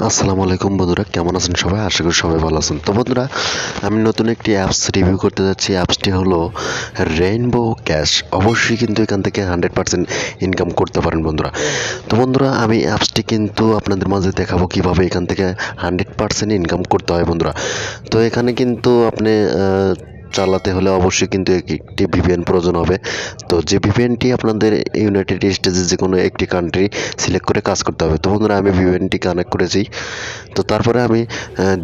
আসসালামু আলাইকুম বন্ধুরা, কেমন আছেন সবাই? আশা করি সবাই ভালো আছেন। তো বন্ধুরা, আমি নতুন একটি অ্যাপস রিভিউ করতে যাচ্ছি। অ্যাপসটি হলো রেইনবো ক্যাশ। অবশ্যই কিন্তু এখান থেকে 100% ইনকাম করতে পারেন বন্ধুরা। তো বন্ধুরা, আমি অ্যাপসটি কিন্তু আপনাদের মাঝে দেখাবো কিভাবে এখান থেকে 100% ইনকাম করতে হয় বন্ধুরা। তো এখানে কিন্তু আপনি চালাতে হলে অবশ্যই কিন্তু একটি ভিপিএন প্রয়োজন হবে। তো যে ভিপিএনটি আপনাদের ইউনাইটেড স্টেটসের যে কোনো একটি কান্ট্রি সিলেক্ট করে কাজ করতে হবে। তো বন্ধুরা, আমি ভিপিএনটি কানেক্ট করেছি। তো তারপরে আমি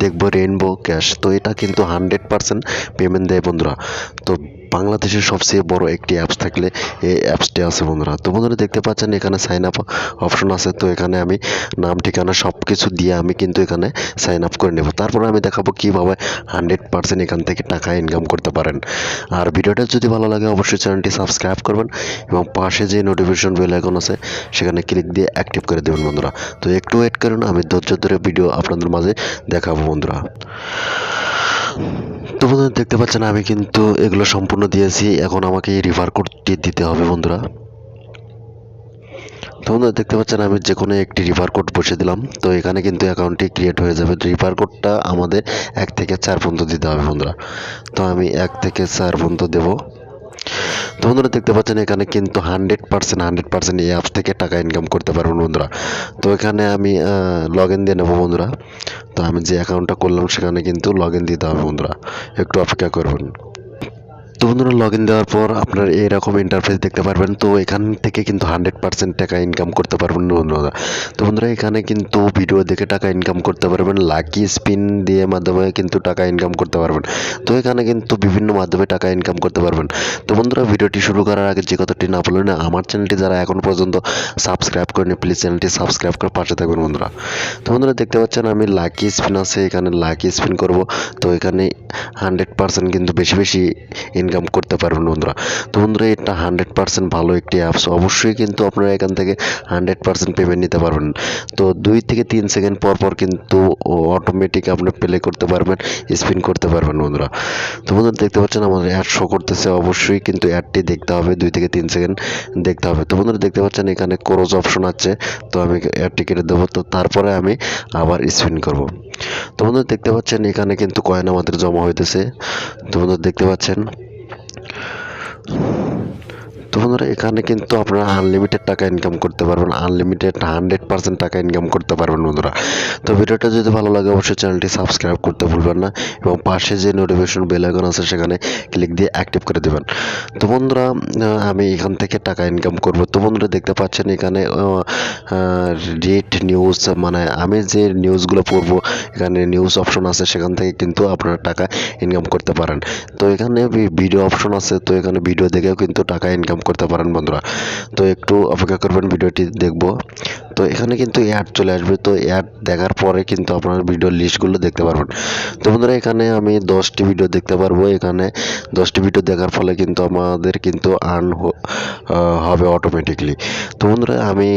দেখব রেইনবো ক্যাশ। তো এটা কিন্তু 100% পেমেন্ট দেয় বন্ধুরা। তো বাংলাদেশের সবচেয়ে বড় একটি অ্যাপস থাকলে এই অ্যাপসটি আছে বন্ধুরা। তো বন্ধুরা, দেখতে পাচ্ছেন এখানে সাইন আপ অপশন আছে। তো এখানে আমি নাম ঠিকানা সব কিছু দিয়ে আমি কিন্তু এখানে সাইন আপ করে নেব। তারপরে আমি দেখাবো কীভাবে 100% এখান থেকে টাকা ইনকাম করতে পারেন। আর ভিডিওটা যদি ভালো লাগে অবশ্যই চ্যানেলটি সাবস্ক্রাইব করবেন এবং পাশে যে নোটিফিকেশন বেল আইকন আছে সেখানে ক্লিক দিয়ে অ্যাক্টিভ করে দেবেন বন্ধুরা। তো একটু ওয়েট করুন, আমি ধৈর্য ধরে ভিডিও আপনাদের মাঝে দেখাবো বন্ধুরা। তো বন্ধুরা, দেখতে পাচ্ছেন আমি কিন্তু এগুলো সম্পূর্ণ দিয়েছি। এখন আমাকে এই রিফার কোডটি দিতে হবে বন্ধুরা। তো বন্ধুরা, দেখতে পাচ্ছেন আমি যে কোনো একটি রিফার কোড বসে দিলাম। তো এখানে কিন্তু অ্যাকাউন্টটি ক্রিয়েট হয়ে যাবে। রিফার কোডটা আমাদের 1 থেকে 4 পর্যন্ত দিতে হবে বন্ধুরা। তো আমি 1 থেকে 4 পর্যন্ত দেবো। তো বন্ধুরা, দেখতে পাচ্ছেন এখানে কিন্তু 100% এই অ্যাপস থেকে টাকা ইনকাম করতে পারবেন বন্ধুরা। তো এখানে আমি লগ ইন দিয়ে নেবো বন্ধুরা। তো আমি যে অ্যাকাউন্টটা করলাম সেখানে কিন্তু লগ ইন দিতে হবে বন্ধুরা। একটু অপেক্ষা করবেন। তো বন্ধুরা, লগ ইন দেওয়ার পর আপনার এরকম ইন্টারফেস দেখতে পারবেন। তো এখান থেকে কিন্তু 100% টাকা ইনকাম করতে পারবেন বন্ধুরা। তো বন্ধুরা, এখানে কিন্তু ভিডিও দেখে টাকা ইনকাম করতে পারবেন, লাকি স্পিন দিয়ে মাধ্যমে কিন্তু টাকা ইনকাম করতে পারবেন। তো এখানে কিন্তু বিভিন্ন মাধ্যমে টাকা ইনকাম করতে পারবেন। তো বন্ধুরা, ভিডিওটি শুরু করার আগে যে কথাটি না বললেন না, আমার চ্যানেলটি যারা এখন পর্যন্ত সাবস্ক্রাইব করেনি প্লিজ চ্যানেলটি সাবস্ক্রাইব করে পাশে থাকবেন বন্ধুরা। তো বন্ধুরা, দেখতে পাচ্ছেন আমি লাকি স্পিন আছে, এখানে লাকি স্পিন করব। তো এখানে 100% কিন্তু বেশি বেশি ইনকাম করতে পারবেন বন্ধুরা। তো বন্ধুরা, এটা 100% ভালো একটি অ্যাপস। অবশ্যই কিন্তু আপনারা এখান থেকে 100% পেমেন্ট নিতে পারবেন। তো 2 থেকে 3 সেকেন্ড পর পর কিন্তু অটোমেটিক আপনি প্লে করতে পারবেন, স্পিন করতে পারবেন বন্ধুরা। তো বন্ধুরা, দেখতে পাচ্ছেন আমাদের অ্যাড শো করতেছে। অবশ্যই কিন্তু অ্যাডটি দেখতে হবে, 2 থেকে 3 সেকেন্ড দেখতে হবে। তো বন্ধুরা, দেখতে পাচ্ছেন এখানে ক্রোজ অপশন আছে। তো আমি অ্যাডটি কেটে দেবো। তো তারপরে আমি আবার স্পিন করব। তো বন্ধুরা, দেখতে পাচ্ছেন এখানে কিন্তু কয়েন আমাদের জমা হইতেছে। তো বন্ধুরা, দেখতে পাচ্ছেন। তো বন্ধুরা, এখানে কিন্তু আপনারা আনলিমিটেড টাকা ইনকাম করতে পারবেন, আনলিমিটেড 100% টাকা ইনকাম করতে পারবেন বন্ধুরা। তো ভিডিওটা যদি ভালো লাগে অবশ্যই চ্যানেলটি সাবস্ক্রাইব করতে ভুলবেন না এবং পাশে যে নোটিফিকেশন বেল আইকন আছে সেখানে ক্লিক দিয়ে অ্যাক্টিভ করে দেবেন। তো বন্ধুরা, আমি এখান থেকে টাকা ইনকাম করব। তো বন্ধুরা, দেখতে পাচ্ছেন এখানে রিড নিউজ, মানে আমি যে নিউজগুলো পড়বো এখানে নিউজ অপশন আছে, সেখান থেকে কিন্তু আপনারা টাকা ইনকাম করতে পারেন। তো এখানে ভিডিও অপশন আছে। তো এখানে ভিডিও দেখেও কিন্তু টাকা ইনকাম করতে পারেন বন্ধুরা। তো একটু অপেক্ষা করবেন, ভিডিওটি দেখব। তো এখানে কিন্তু অ্যাড চলে আসবে। তো অ্যাড দেখার পরে কিন্তু আপনার ভিডিও লিস্টগুলো দেখতে পারবেন। তো বন্ধুরা, এখানে আমি 10টি ভিডিও দেখতে পারবো। এখানে 10টি ভিডিও দেখার ফলে কিন্তু আমাদের কিন্তু হবে অটোমেটিকলি। তো বন্ধুরা, আমি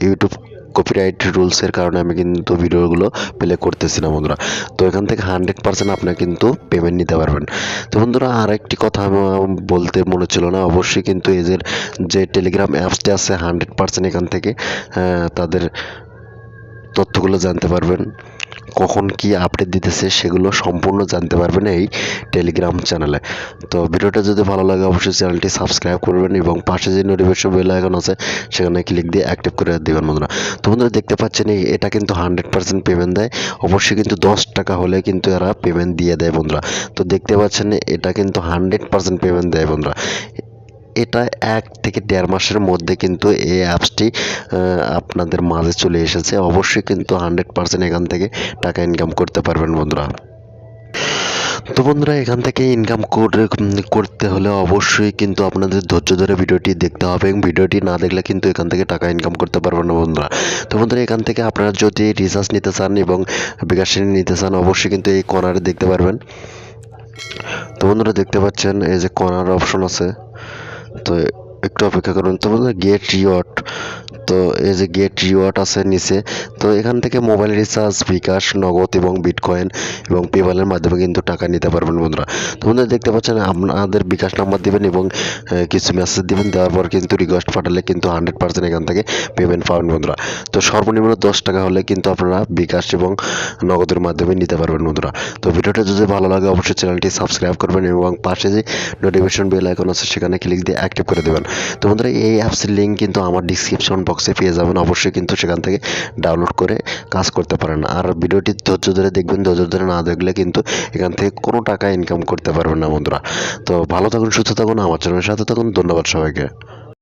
ইউটিউব কপিরাইট রুলসের কারণে আমি কিন্তু ভিডিওগুলো প্লে করতেছি না বন্ধুরা। তো এখান থেকে 100% আপনি কিন্তু পেমেন্ট নিতে পারবেন। তো বন্ধুরা, আর একটি কথা আমি বলতে মনে ছিল না, অবশ্যই কিন্তু এদের যে টেলিগ্রাম অ্যাপসটি আছে 100% এখান থেকে তাদের তথ্যগুলো জানতে পারবেন, কখন কি আপডেট দিতেছে সেগুলো সম্পূর্ণ জানতে পারবেন এই টেলিগ্রাম চ্যানেলে। তো ভিডিওটা যদি ভালো লাগে অবশ্যই চ্যানেলটি সাবস্ক্রাইব করবেন এবং পাশে যে নোটিফিকেশন বেল আইকন আছে সেখানে ক্লিক দিয়ে অ্যাক্টিভ করে দেবেন বন্ধুরা। তো বন্ধুরা, দেখতে পাচ্ছেন এটা কিন্তু 100% পেমেন্ট দেয়। অবশ্যই কিন্তু 10 টাকা হলে কিন্তু এরা পেমেন্ট দিয়ে দেয় বন্ধুরা। তো দেখতে পাচ্ছেন এটা কিন্তু 100% পেমেন্ট দেয় বন্ধুরা। এটা 1 থেকে 1.5 মাসের মধ্যে কিন্তু এই অ্যাপসটি আপনাদের মাঝে চলে এসেছে। অবশ্যই কিন্তু 100% এখান থেকে টাকা ইনকাম করতে পারবেন বন্ধুরা। তো বন্ধুরা, এখান থেকে ইনকাম করতে হলে অবশ্যই কিন্তু আপনাদের ধৈর্য ধরে ভিডিওটি দেখতে হবে এবং ভিডিওটি না দেখলে কিন্তু এখান থেকে টাকা ইনকাম করতে পারবেন না বন্ধুরা। তো বন্ধুরা, এখান থেকে আপনারা যদি রিচার্জ নিতে চান এবং bKash নিতে চান অবশ্যই কিন্তু এই কর্নারে দেখতে পারবেন। তো বন্ধুরা, দেখতে পাচ্ছেন এই যে কর্নার অপশন আছে। তো একটু অপেক্ষা করুন। তো বন্ধুরা, গেট রিওয়ার্ড, তো এই যে গেট রিওয়ার্ড আছে নিচে, তো এখান থেকে মোবাইল রিচার্জ, বিকাশ, নগদ এবং বিটকয়েন এবং পেপ্যালের মাধ্যমে কিন্তু টাকা নিতে পারবেন বন্ধুরা। তো বন্ধুরা দেখতে পাচ্ছেন আপনাদের বিকাশ নাম্বার দিবেন এবং কিছু মেসেজ দিবেন, দেওয়ার পর কিন্তু রিকোয়েস্ট পাঠালে কিন্তু 100% এখান থেকে পেমেন্ট পাবেন বন্ধুরা। তো সর্বনিম্ন 10 টাকা হলে কিন্তু আপনারা বিকাশ এবং নগদের মাধ্যমে নিতে পারবেন বন্ধুরা। তো ভিডিওটা যদি ভালো লাগে অবশ্যই চ্যানেলটি সাবস্ক্রাইব করবেন এবং পাশে যে নোটিফিকেশন বেল আইকন আছে সেখানে ক্লিক দিয়ে অ্যাক্টিভ করে দেবেন। তো বন্ধুরা এই অ্যাপসের লিঙ্ক কিন্তু আমার ডিসক্রিপশন বক্সে পেয়ে যাবেন, অবশ্যই কিন্তু সেখান থেকে ডাউনলোড করে কাজ করতে পারেন। আর ভিডিওটি ধৈর্য ধরে দেখবেন, ধৈর্য ধরে না দেখলে কিন্তু এখান থেকে কোনো টাকা ইনকাম করতে পারবেন না বন্ধুরা। তো ভালো থাকুন, সুস্থ থাকুন, আমার চ্যানেলের সাথে থাকুন। ধন্যবাদ সবাইকে।